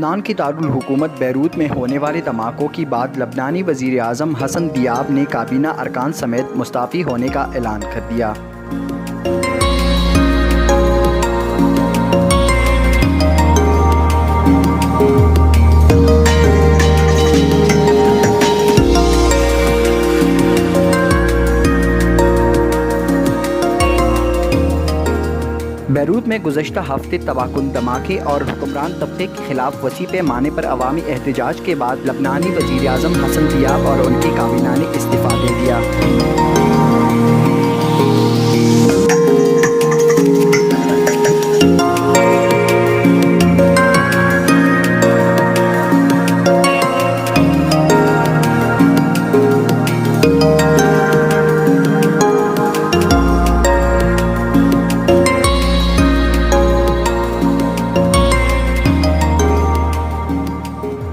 लबनान की दारुल हुकूमत बैरूत में होने वाले धमाकों की बाद लबनानी वज़ीर आज़म हसन दियाब ने काबीना अरकान समेत मुस्ताफ़ी होने का ऐलान कर दिया। बैरूत में गुज़श्ता हफ्ते तबाहकुन धमाके और हुक्मरान तबके के खिलाफ वसी पैमाने पर अवामी एहतजाज के बाद लबनानी वज़ीर आज़म हसन दियाब और उनकी काबीना ने इस्तीफ़ा दे दिया।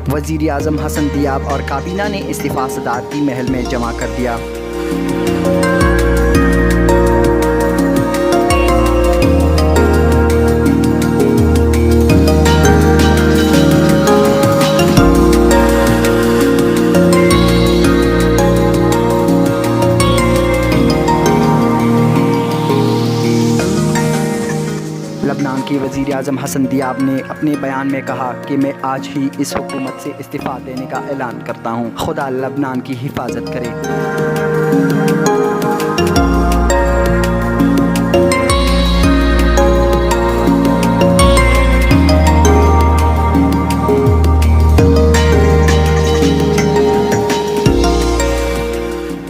वज़ीर आज़म हसन दियाब और काबीना ने इस्तीफ़ा सदारती महल में जमा कर दिया। लबनान के वज़ीर आज़म हसन दियाब ने अपने बयान में कहा कि मैं आज ही इस हुकूमत से इस्तीफ़ा देने का ऐलान करता हूँ। खुदा लबनान की हिफाजत करे।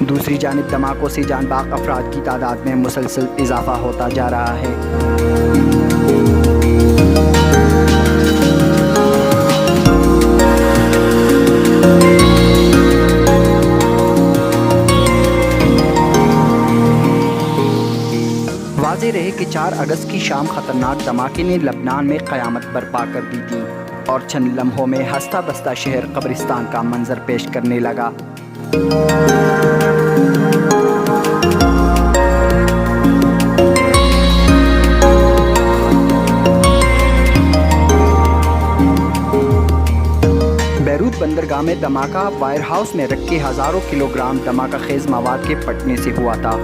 दूसरी जानिब धमाकों से जानबाग अफराद की तादाद में मुसलसल इजाफा होता जा रहा है। वाज़ेह रहे कि 4 अगस्त की शाम खतरनाक धमाके ने लबनान में क़यामत बर्पा कर दी थी और चंद लम्हों में हंसता बसता शहर कब्रिस्तान का मंजर पेश करने लगा। बैरूत बंदरगाह में धमाका वायर हाउस में रखे हज़ारों किलोग्राम धमाका खेज मवाद के फटने से हुआ था।